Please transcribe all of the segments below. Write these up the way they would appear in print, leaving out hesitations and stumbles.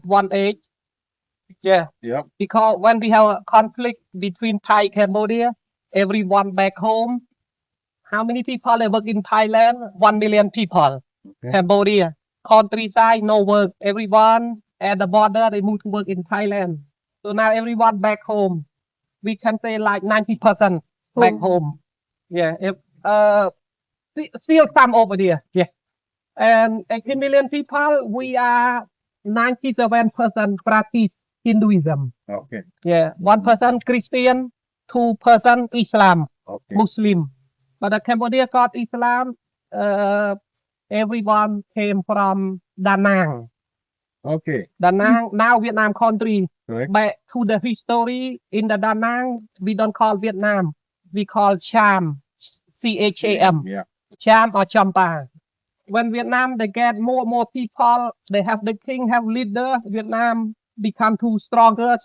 one age. Yeah. Yep. Because when we have a conflict between Thai and Cambodia, everyone back home. How many people they work in Thailand? 1 million people. Okay. Cambodia, countryside, no work. Everyone at the border, they move to work in Thailand. So now everyone back home. We can say like 90% back home. Yeah. If, still some over there. Yes. And 18 million people, we are 97% practice Hinduism. Okay. Yeah. 1% Christian, 2% Islam, Okay. Muslim. But the Cambodia got Islam, everyone came from Da Nang. Okay. Da Nang, now Vietnam country. Correct. Back to the history, in the Da Nang, we don't call Vietnam. We call Cham, Cham. Yeah. Cham or Champa. When Vietnam, they get more people, they have the king, have leader, Vietnam become too stronger.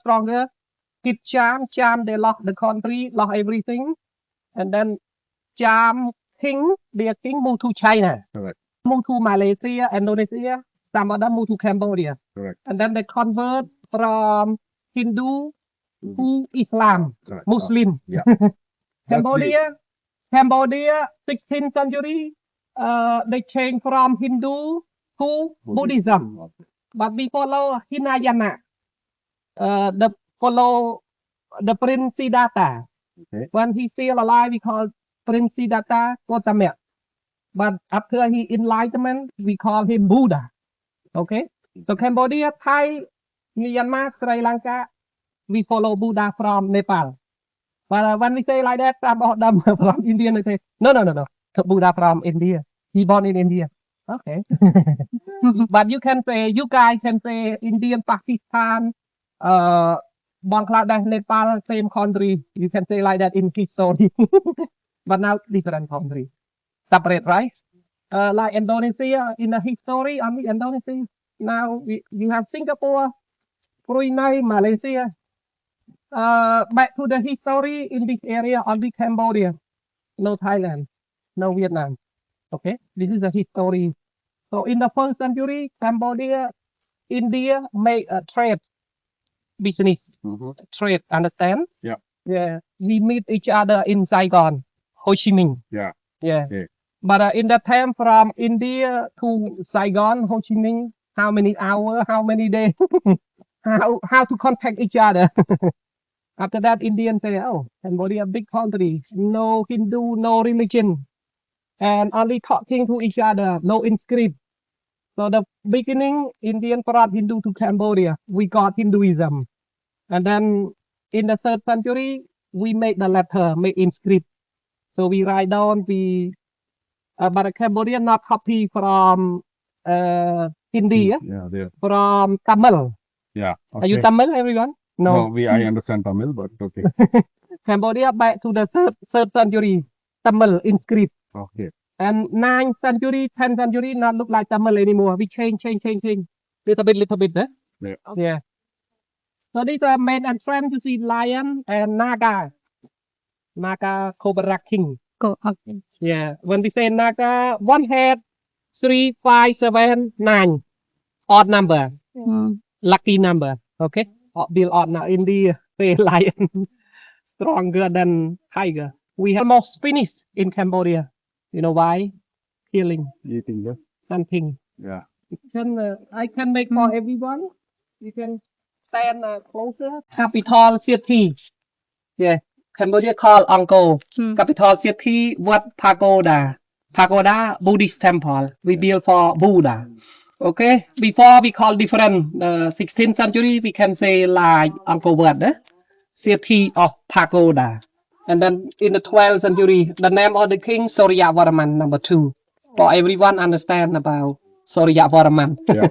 Hit Cham, they lost the country, lost everything. And then Cham king, their king moved to China. Correct. Moved to Malaysia, Indonesia, some of them moved to Cambodia. Correct. And then they convert from Hindu to Islam, Correct. Muslim. Yeah. Cambodia, 16th century, they changed from Hindu to Buddhism. Okay. But we follow Hinayana. The follow the Prince Siddhartha. Okay. When he's still alive, we call Prince Siddhartha Gautama. But after he enlightenment, we call him Buddha. Okay? So Cambodia, Thai, Myanmar, Sri Lanka, we follow Buddha from Nepal. But when we say like that, some of them from India, they say, no. Buddha from India. He born in India. Okay. But you guys can say Indian, Pakistan, Bangladesh, Nepal, same country. You can say like that in history. But now different country. Separate, right? Like Indonesia, in the history, only Indonesia. Now you have Singapore, Brunei, Malaysia. Back to the history in this area, only Cambodia. No Thailand, no Vietnam. Okay, this is the history. So in the first century, Cambodia, India made a trade business. Trade, understand? Yeah. Yeah. We meet each other in Saigon, Ho Chi Minh. Yeah. Yeah. Okay. But in the time from India to Saigon, Ho Chi Minh, how many hours, how many days? how to contact each other? After that, Indians say, oh, Cambodia, big country, no Hindu, no religion, and only talking to each other, no inscript. So the beginning, Indian brought Hindu to Cambodia. We got Hinduism. And then in the 3rd century, we made the letter, made inscript. So we write down, but Cambodia not copy from Hindi, Yeah. There. from Tamil. Yeah. Are you Okay. Tamil, everyone? No, I understand Tamil, but okay. Cambodia back to the 3rd century, Tamil inscript. Okay. And 9th century, 10th century, not look like Tamil anymore. We change. Little bit, eh? Yeah. Yeah. So these are main entrance, you see lion and Naga. Naga Cobra King. Yeah. When we say Naga, one head, 3, 5, 7, 9. Odd number. Lucky number. Okay. Bill odd now. India, say lion. Stronger than tiger. We have almost finished in Cambodia. You know why? Killing, Eating, yeah. hunting. Yeah. I can make for everyone. You can stand closer. Capital city. Yeah. Cambodia called Angkor. Capital city, what Pagoda. Pagoda, Buddhist temple. We build for Buddha. Okay. Before we call different. 16th century, we can say like Angkor Wat. City of Pagoda. And then in the 12th century, the name of the king, Suryavarman #2. For everyone understand about Suryavarman. Yeah.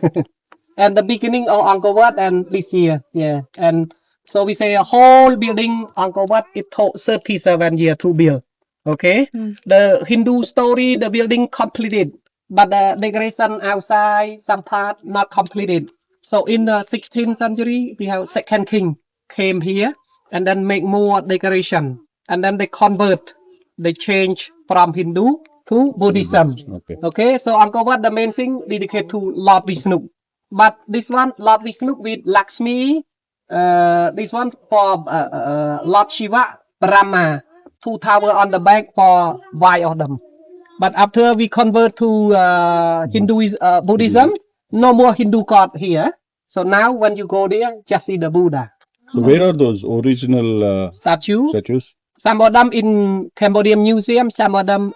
And the beginning of Angkor Wat and this year. Yeah. And so we say a whole building Angkor Wat, it took 37 years to build. Okay. The Hindu story, the building completed. But the decoration outside, some part not completed. So in the 16th century, we have second king came here and then make more decoration. And then they convert, they change from Hindu to Buddhism. Okay. Okay, so Angkor Wat, the main thing dedicated to Lord Vishnu. But this one, Lord Vishnu with Lakshmi. This one for Lord Shiva, Brahma. Two tower on the back for why of them. But after we convert to Hinduism, Buddhism, no more Hindu god here. So now when you go there, just see the Buddha So where are those original statue. statues? Some of them in Cambodian museum, some of them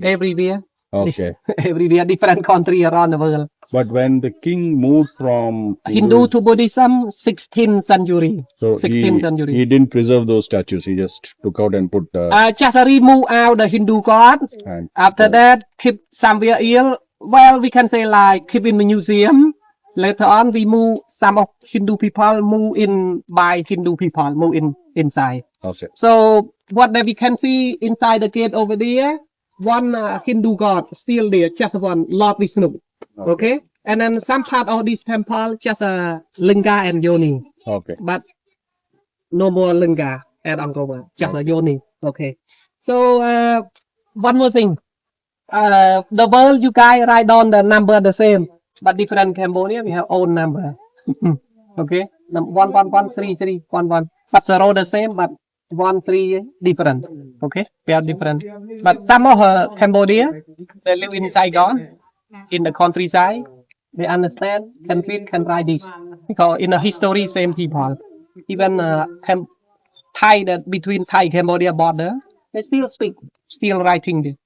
everywhere. Okay. Everywhere, different country around the world. But when the king moved from Hindu to Buddhism, 16th century. so 16th century. he didn't preserve those statues. He just took out and put Just remove out the Hindu god. and After that, keep somewhere else. Well, we can say like keep in the museum. Later on, we move some of Hindu people move in by Hindu people move in inside. okay. So what that we can see inside the gate over there, one Hindu god still there, just one Lord Vishnu. Okay, and then some part of this temple just a linga and yoni, Okay. but no more linga at Angkor, just a yoni. Okay, so one more thing. The world you guys write down the number the same, but different Cambodia we have own number. Okay, 1113311. But zero the same, but 13 different. Okay, we are different. But some of Cambodia they live in Saigon, in the countryside. They understand, can read, can write this because in the history same people. Even Thai that between Thai Cambodia border, they still speak, still writing this.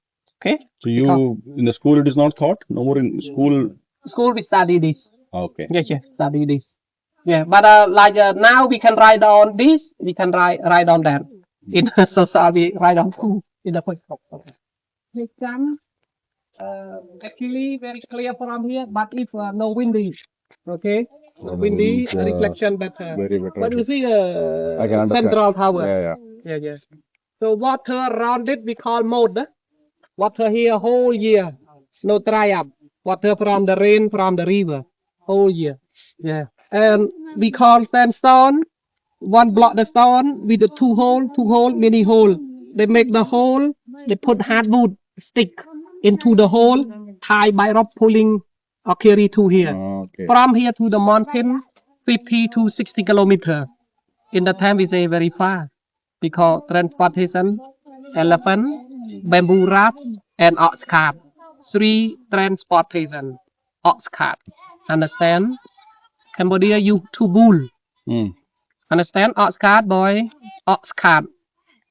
Okay. So you in the school it is not taught? No more in school. School we study this. Okay. Yes, yes, study this. Yeah, but like now we can write down this, we can write down that. In social we write down in the first book. Okay. Exam. Actually very clear from here, but if no windy, okay, no windy reflection better. Very better. But you see I can understand. central tower. Yeah. Yeah, yeah. So water around it we call moat. Water here whole year, no dry up. Water from the rain from the river, whole year. Yeah, and we call sandstone. One block the stone with the two hole, many hole. They make the hole. They put hardwood stick into the hole, tie by rope pulling or carry to here. Okay. From here to the mountain, 50 to 60 kilometer. In the time we say very far because transportation, elephant, bamboo raft, and ox cart. 3 transportation, ox cart. Understand? Cambodia use 2 bull. Hmm. Understand? Ox cart, boy. Ox cart.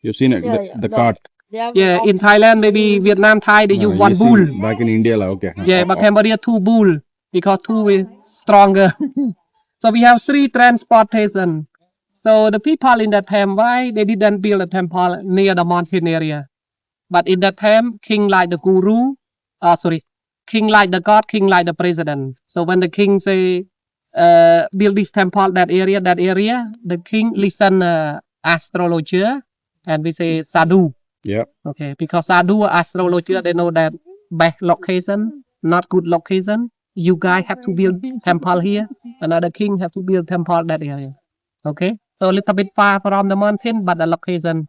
You've seen it, the cart. Yeah, in Thailand, maybe Vietnam, Thai, they use you 1 seen bull. back in India, like, okay. Yeah, but Cambodia 2 bull because 2 is stronger. So we have 3 transportation. So the people in that time, why they didn't build a temple near the mountain area? But in that time, king like the guru, king like the god, king like the president. So when the king say, build this temple, that area, the king listen astrologer, and we say sadhu. Yeah. Okay, because sadhu astrologer, they know that bad location, not good location. You guys have to build temple here. Another king have to build temple that area. Okay, so a little bit far from the mountain, but the location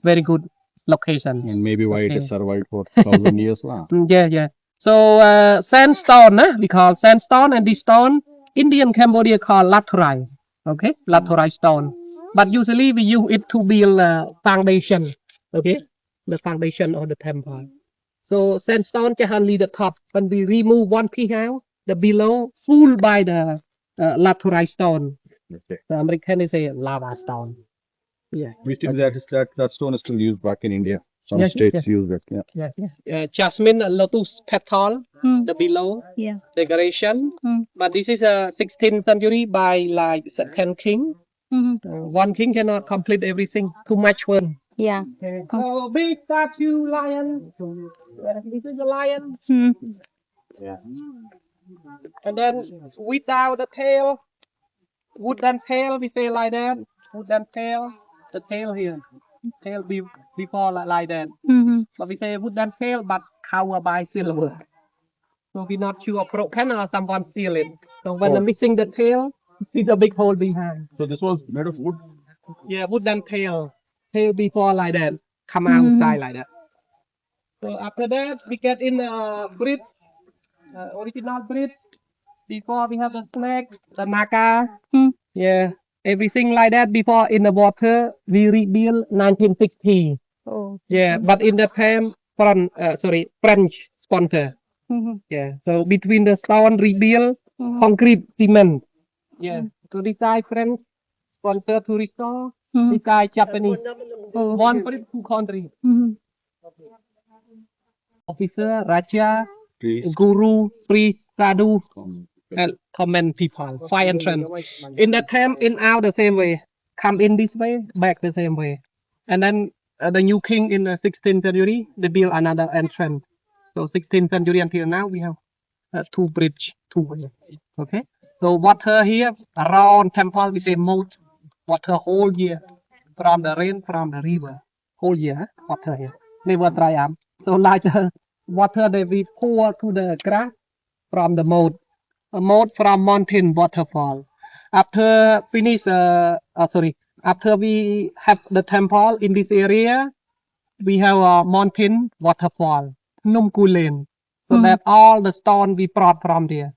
very good location. And maybe why it Okay. has survived for 1,000 years. Lah. Yeah. So sandstone, we call sandstone, and this stone, Indian Cambodia call laterai. Okay, laterai stone. But usually we use it to build foundation. Okay, the foundation of the temple. So sandstone just only the top. When we remove one piece out, the below full by the laterai stone. Okay. The American is a lava stone. Yeah. We still, that stone is still used back in India. Some Yes, states use it. Yeah. Jasmine lotus petal, Mm. the below Yeah. decoration. Mm. But this is a 16th century by like second king. Mhm. One king cannot complete everything. Too much work. Yeah. So big statue lion. This is the lion. Mm. And then without the tail, wooden tail, we say like that. Wooden tail, the tail here. Tail before like that. Mhm. But we say wooden tail, but covered by silver. So we're not sure broken or someone steal it. So when they're missing the tail, you see the big hole behind. So this was made of wood. Yeah, wooden tail. Tail before like that. Come outside like that. So after that, we get in bridge. Original bridge. Before we have the snake, the naga. Hmm. Yeah, everything like that. Before in the water, we rebuild 1960. Oh. Yeah, but in that time, French sponsor. Mhm. Yeah, so between the stone rebuild, Mhm. concrete, cement. Yeah, to decide French sponsor to restore, Mhm. decide Japanese. Oh. One for two country. Mhm. Officer, Raja, Priest. Guru, priest, Sadhu, and common people, five entrance. In the camp, in out the same way. Come in this way, back the same way. And then the new king in the 16th century, they build another entrance. So 16th century until now, we have two bridge, two way. Okay. So water here around temple we say most water whole year from the rain from the river whole year water here never dry up. So like the water that we pour to the grass from the moat, a moat from mountain waterfall. After finish, after we have the temple in this area, we have a mountain waterfall, Num Kulen. So Mhm. that all the stone we brought from there.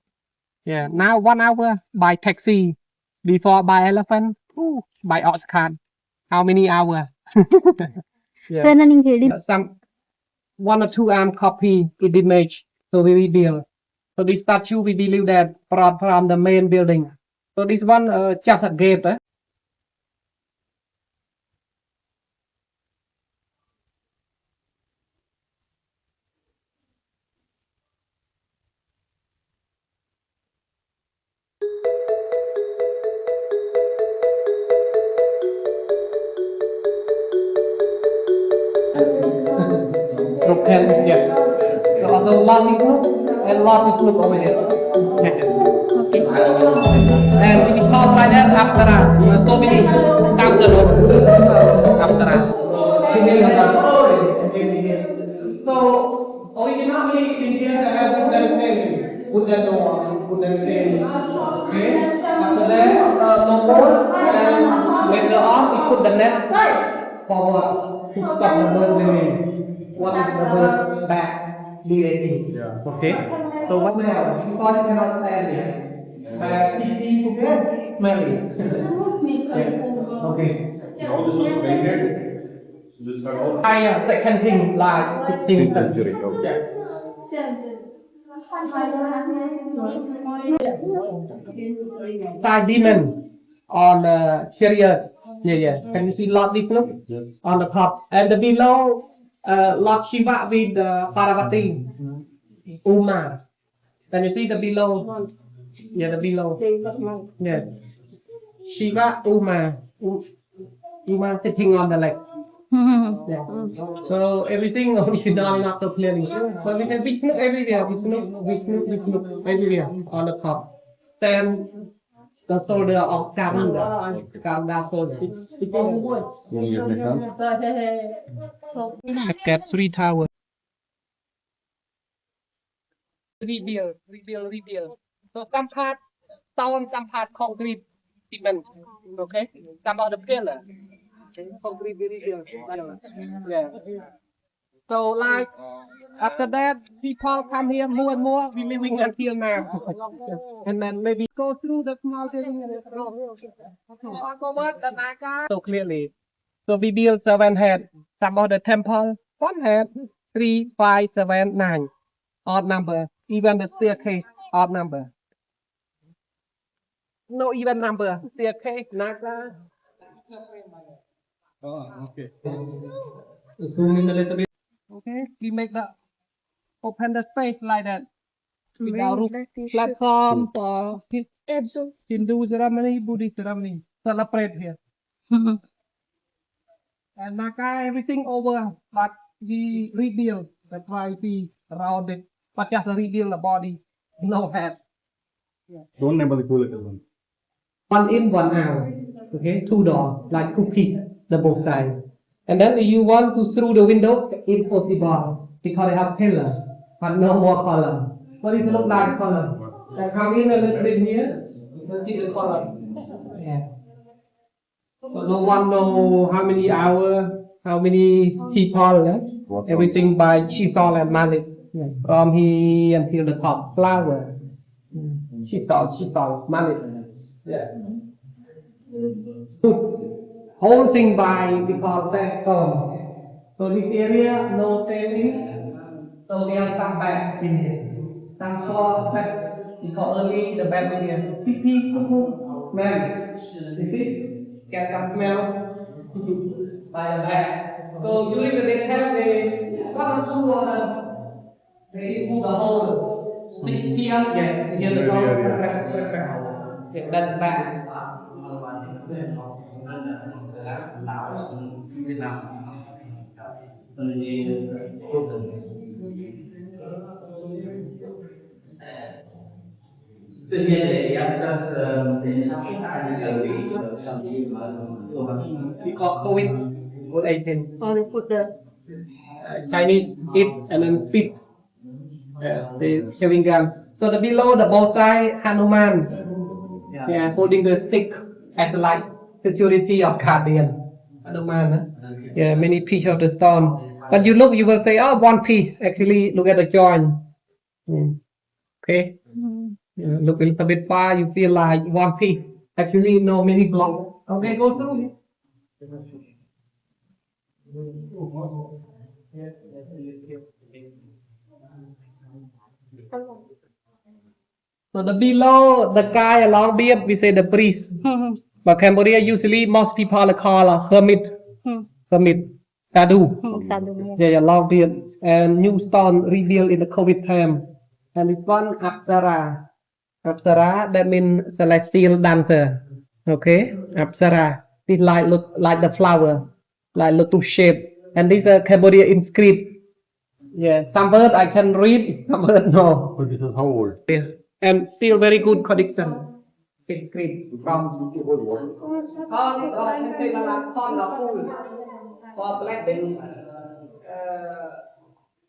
Yeah, now 1 hour by taxi. Before by elephant, by ox cart. How many hours? Yeah. Sir, ನಾನು ಹಿಂಗೆ ಹೇಳಿ Some 1 or 2 copy it image. So we rebuild. So this statue we believe that brought from the main building. So this one just a gate. Okay, yes. So although lot is look and lot is look over here. Okay. And if you call like that, Aptara. So many down the road. Aptara. So originally India had wooden ceiling, wooden door, wooden ceiling. Okay. After that, no more. And later on, we put the net forward to stop the bird living. What is the bird back living? Okay. So what now? Because you cannot stand here. Keep together, smelly. Yeah. Okay. Now this was painted. So this had all. Second thing, like 16th century. Okay. Side demon on chariot. Yeah. Can you see Lord Vishnu Yes. on the top? And the below, Lord Shiva with Parvati, Uma. Can you see the below? Yeah, the below. Yeah. Shiva, Uma sitting on the leg. Mhm. Yeah. So everything original not so clearly. But we can Vishnu everywhere, Vishnu everywhere on the top. Then the shoulder of Garuda shoulder. Get 3 towers. Rebuild. So some part stone, some part concrete, cement. Okay? Some of the pillar. Concrete rebuild. Yeah. So like after that, people come here more and more. We living until now, and then maybe go through the small thing. So clearly, so we build 7 head. Some of the temple, 1 head, 3, 5, 7, 9, odd number. Even the staircase, odd number. No even number. Staircase, naga. Okay. Zoom in a little bit. Okay, we make the open the space like that. Without roof. Platform for Hindu ceremony, Buddhist ceremony. Celebrate here. Mhm. And Naka, everything over, but we rebuild. That's why we rounded, but just rebuild the body, no head. Don't name the cool little one. 1 in, 1 out. Okay, 2 doors, like 2 pieces, the both sides. And then if you want to through the window, impossible because they have pillar, but no more color. What does it look like color? Like come in a little bit here, you can see the color. Yeah. So no one know how many hours, how many people, everything by Chisol and Malik. From here until the top flower. She saw manage. Yeah. Whole thing by because sandstone. So this area no sailing. So there are some beds in here. Some for beds because early the bed area. Pee smell. You see? Get some smell by the bed. So during the daytime they one or two of them they remove the whole 6 p.m. Yes, here the sound get that back. So here the youngsters, they have to die Because COVID-19. Oh, they put the. Chinese eat and then feed the chewing gum. So the below the both side Hanuman, yeah, holding the stick as like security of guardian. Hanuman, yeah, many piece of the stone. But you look, you will say, oh, one piece. Actually, look at the joint. Okay, yeah, look a little bit far, you feel like one piece. Actually, no, many blocks. Okay, go through. So the below the guy along beard, we say the priest. But Cambodia usually most people call a hermit, sadhu. Sadhu. Yeah, long beard and new stone revealed in the COVID time. And it's one Apsara. Apsara that means celestial dancer. Okay, Apsara. It like look like the flower, like lotus shape. And this Cambodia inscript. Yeah, some word I can read, some word no. But this is how old? Yeah. And still very good connection. Inscript from say the last one of full for blessing.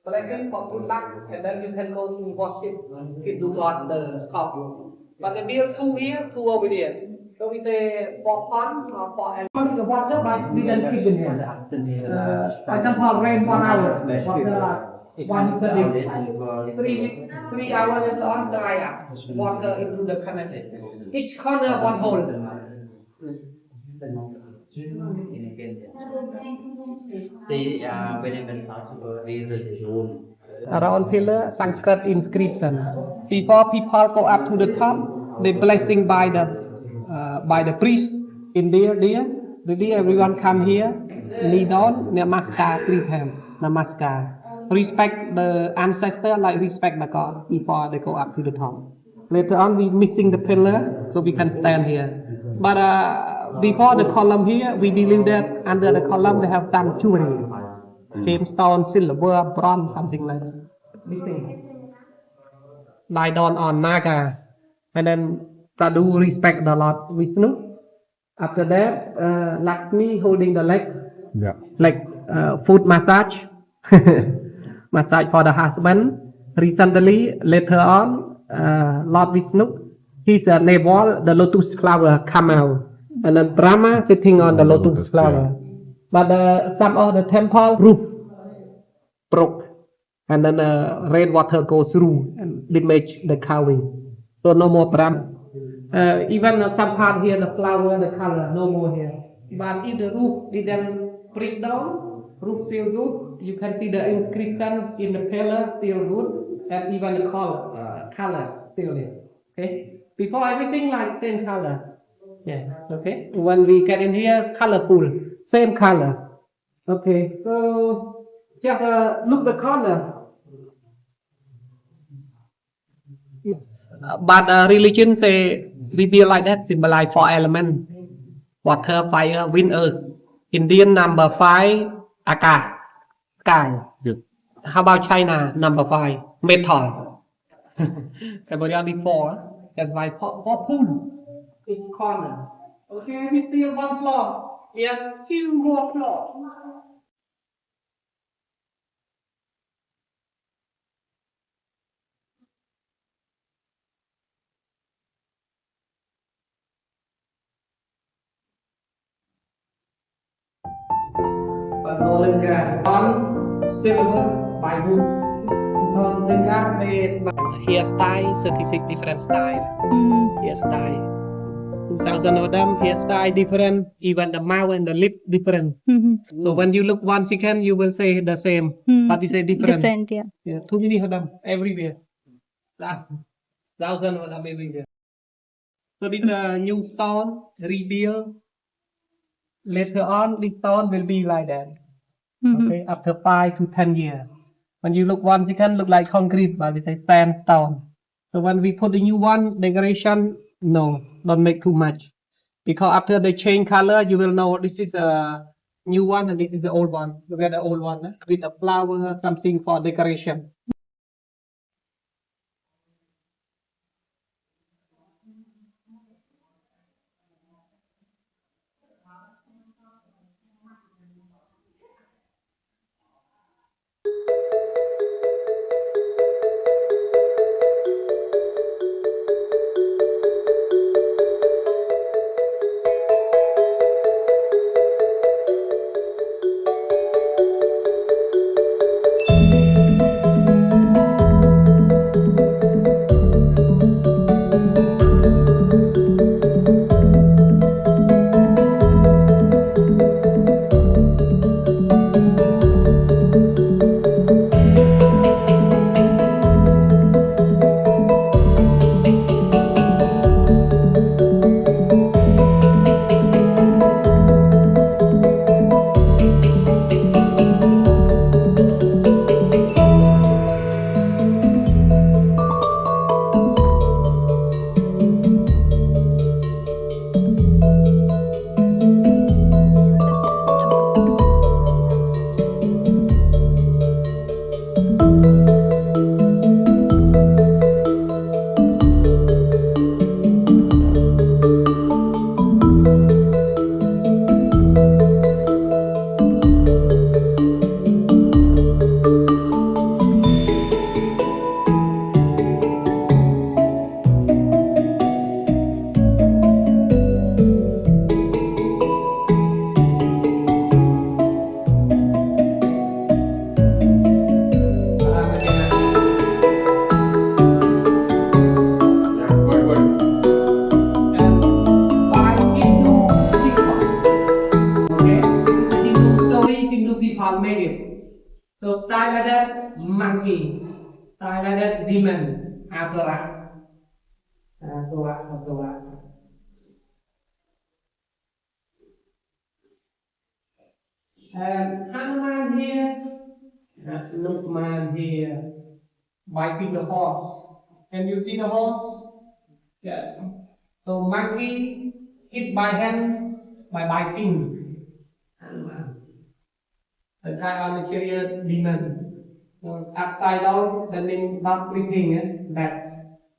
Blessing for good luck, and then you can go to worship if you got the top. But the deal two here, two over there. So we say for fun or for the water, but we can keep in here. For example, rain 1 hour, water 1 day. 3 hours later on dry up, water into the canal. Each corner one hole. See, when possible, we will Around pillar Sanskrit inscription. Before people go up to the top, they blessing by the priest in there. Really everyone come here, kneel down, namaskar 3 times. Namaskar. Respect the ancestor like respect the God before they go up to the top. Later on we missing the pillar so we can stand here. But before the column here, we believe that under the column they have done jewelry. Gemstone, silver, bronze, something like that. Missing. Lie down on Naga. And then Sadhu respect the Lord Vishnu. After that, Lakshmi holding the leg. Yeah. Like foot massage. Massage for the husband. Recently, later on, Lord Vishnu, his navel, the lotus flower come out. And then Brahma sitting on the lotus flower. But some of the temple roof broke, and then rain water goes through and damage the carving. So no more Brahma. Even some part here, the flower, the color, no more here. But if the roof didn't break down, roof still good. You can see the inscription in the pillar still good, and even the color still there. Okay. Before everything like same color. Yeah. Okay. When we get in here, colorful, same color. Okay. So just look the corner. But religion say we feel like that symbolize 4 elements: water, fire, wind, earth. Indian number 5, Akash, sky. Yes. How about China number 5, metal. Cambodia only 4. That's why 4 pool each corner. Okay, we still 1 floor. Yes, 2 more floors. But knowledge on silver by wood. They got made hairstyle, 36 different style. Hairstyle. 2,000 of them, hairstyle different, even the mouth and the lip different. So when you look 1 second, you will say the same, but we say different. Different, yeah. Yeah, too many of them everywhere. 1,000 of them everywhere. So this is a new stone, rebuild. Later on, this stone will be like that. Okay, after 5 to 10 years. When you look 1 second, look like concrete, but it's a sandstone. So when we put the new one, decoration, no, don't make too much. Because after they change color, you will know this is a new one and this is the old one. Look at the old one with a flower, something for decoration. Made it. So style like that, monkey. Style like that, demon. Asura. Asura. And Hanuman here. Lukman here. Biting the horse. Can you see the horse? Yeah. So monkey hit by hand by biting. Hanuman. The kind of material demon. Upside down, that means not sleeping, that's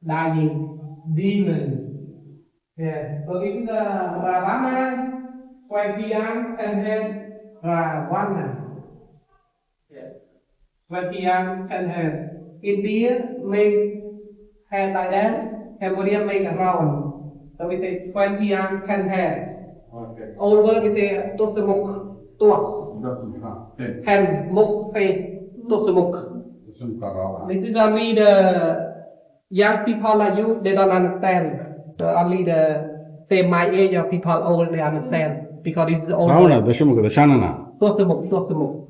dying. Demon. Yeah. So this is a Ravana, Swaitian, and then Ravana. Yeah. Swaitian, and then India make head like that, Cambodia make a round. So we say Swaitian, and head. Okay. Over we say Tosamuk, Tos. Hand, muk, face. This is only the young people like you, they don't understand. So only the same my age of people old, they understand. Because this is old. Ravana, Dashamukha, Dashanana. Tosamuk.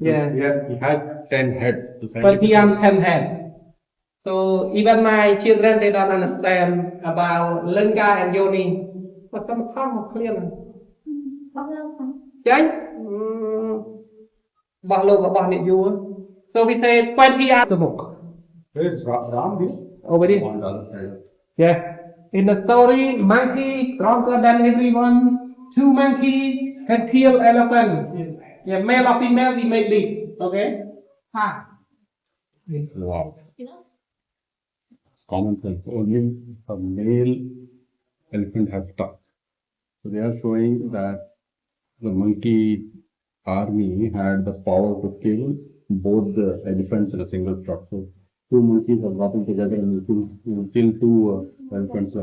Yeah. He had 10 heads. But he has 10 heads. So even my children, they don't understand about Linga and Yoni. But some talk clearly. Right? So we say 20 hours a book. Where is Ram here? Over here. On the other side. Yes. In the story, monkey stronger than everyone. 2 monkeys can kill elephant. Yeah, male or female, we make this. Okay? Wow. Common sense. Only a male elephant has tusk. So they are showing that the monkey army had the power to kill both the elephants in a single shot. So 2 monkeys are gotten together and will kill 2 elephants.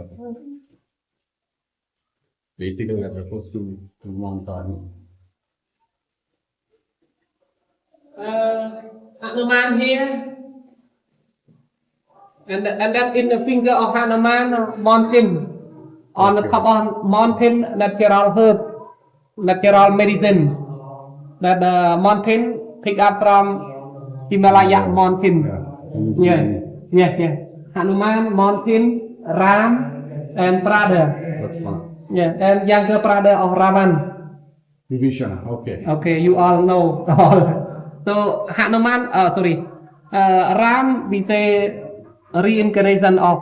Basically, that refers to one army. Hanuman here, And that in the finger of Hanuman mountain, on the top of mountain, natural herb, natural medicine. That the mountain pick up from Himalaya mountain. Yeah. Hanuman mountain, Ram, and brother. That's fine. Yeah, and younger brother of Ravan. Vibhishana, okay. Okay, you all know all. So Hanuman, Ram, we say reincarnation of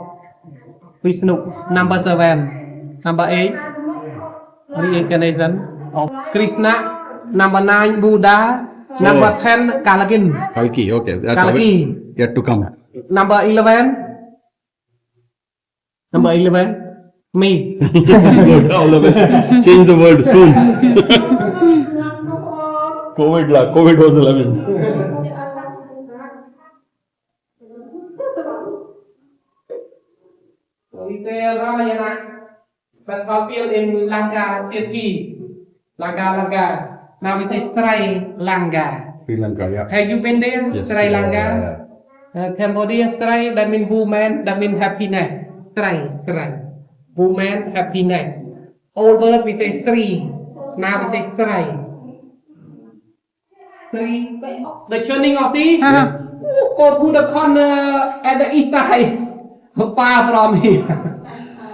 Vishnu. Number 7. Number 8, reincarnation of Krishna. Number 9, Buddha. Number 10, Kalagin. Kalki, okay. That's Kalki. yet to come. Number 11. Number 11, me. Good, all the best. Change the word soon. COVID was 11. So we say Ramayana, but fulfilled in Lanka city. Lanka. Now we say Sri Lanka. Sri Lanka, yeah. Have you been there? Yes, Sri Lanka? yeah. Cambodia, Sri, that means woman, that means happiness. Sri. Woman, happiness. Old word we say Sri. Now we say Sri. Sri. The turning of sea. Go to the corner at the east side. Far from here.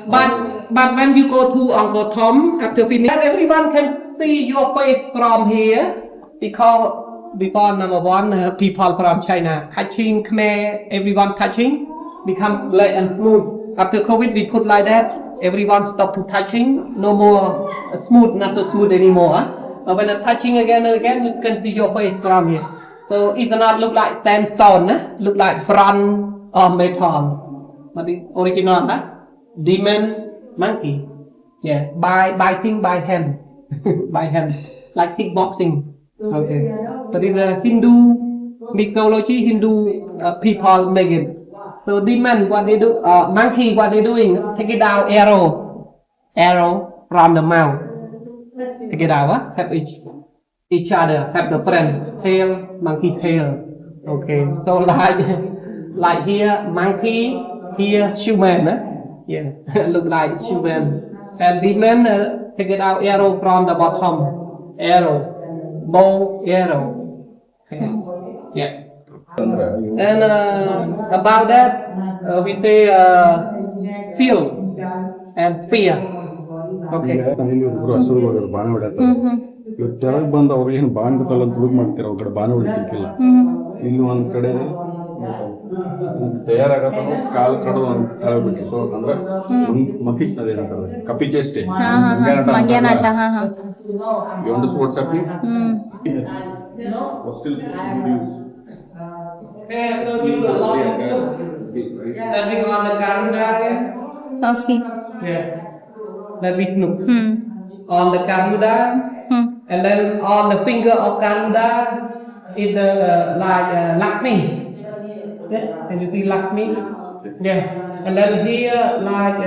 But when you go to Angkor Thom, after finish, everyone can see your face from here. Because before number 1, people from China touching Khmer, everyone touching, become light and smooth. After COVID, we put like that. Everyone stop to touching. No more smooth, not so smooth anymore. But when touching again and again, you can see your face from here. So it does not look like sandstone, look like bronze or metal. But it's original, demon, monkey. Yeah, biting by hand, by hand, like kickboxing. Okay, but in the Hindu mythology, Hindu people make it. So demon, what they do? Monkey, what they doing? Take it out, arrow from the mouth. Take it out. Have each other. Have the friend. Tail, monkey tail. Okay. So like here, monkey. Here, human. Yeah, look like human. And demon, take it out. Arrow from the bottom. Arrow, bow, arrow. Okay. Yeah. And about that, we say seal and spear. Okay. ಇಲ್ಲಿ ಒಬ್ರು ಹಸುರು ಹೋಗೋರು ಬಾಣ ಹೊಡ್ಯಾತಾರೆ ಇವ್ರು ಕೆಳಗೆ ಬಂದು ಅವ್ರು ಏನು ಬಾಣ ಅಂತ ದುಡುಗ್ ಮಾಡ್ತಾರೆ ಅವ್ರ ಕಡೆ ಬಾಣ ಹೊಡಿಲಿಕ್ಕಿಲ್ಲ ಇಲ್ಲಿ ಒಂದ್ ಕಡೆ ತಯಾರಾಗತ್ತ ಕಾಲ್ ಕಡು ಒಂದ್ ಕೆಳಗೆ ಬಿಟ್ಟು ಸೊ ಅಂದ್ರೆ ಮಕ್ಕಿ ಅದೇನಂತಾರೆ ಕಪಿ ಚೇಷ್ಟೆ ಮಂಗ್ಯಾನಾಟ You understand what's happening? But still Standing on the Garuda again. Okay. Yeah. That Vishnu. On the Garuda. And then on the finger of Garuda is the like Lakshmi. Yeah. Can you see Lakshmi? Yeah. And then here like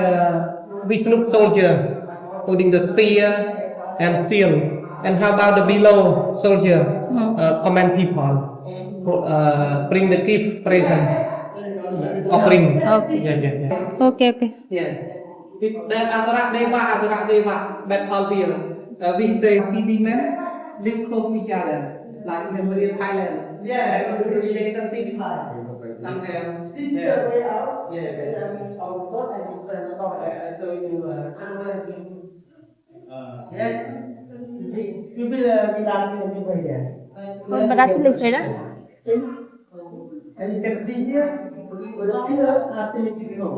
Vishnu soldier holding the spear and seal. And how about the below soldier? Command people. Bring the gift present. Offering. Okay. Yeah. Okay. Yeah. That Adara Deva, that Palpir. We say demon live close to each other. Like in Thailand. Yeah. Relationship. Sometimes. This is the way out. Yeah. So you Yes. You will be laughing everywhere there. Berarti listrik dah. And you can see here, with the pillar are symmetrical.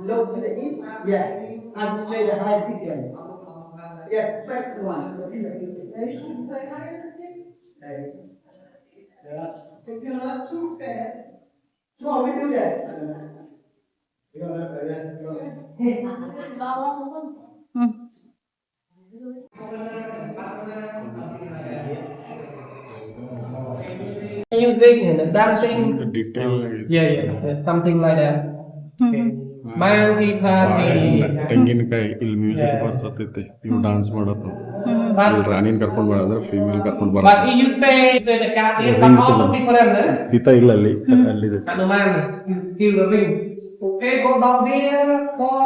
Look to the east, yeah. And to the high figure. Yes, track one. The pillar. No, we do that. music and dancing. detail Yeah. Something like that. Okay. Monkey party. ತೆಂಗಿನಕಾಯಿ ಇಲ್ಲಿ music ಬರ್ಸತೈತೆ ಇವು dance ಮಾಡೋದು ಇಲ್ಲಿ ರಾಣಿನ ಕರ್ಕೊಂಡು ಬರೋದ್ರೆ female ಕರ್ಕೊಂಡು but ಬರೋದು you say the guardian Ring but all to the them. people there Sita ಇಲ್ಲ ಅಲ್ಲಿ ಅಲ್ಲಿದೆ Hanuman kill the ring okay go down there for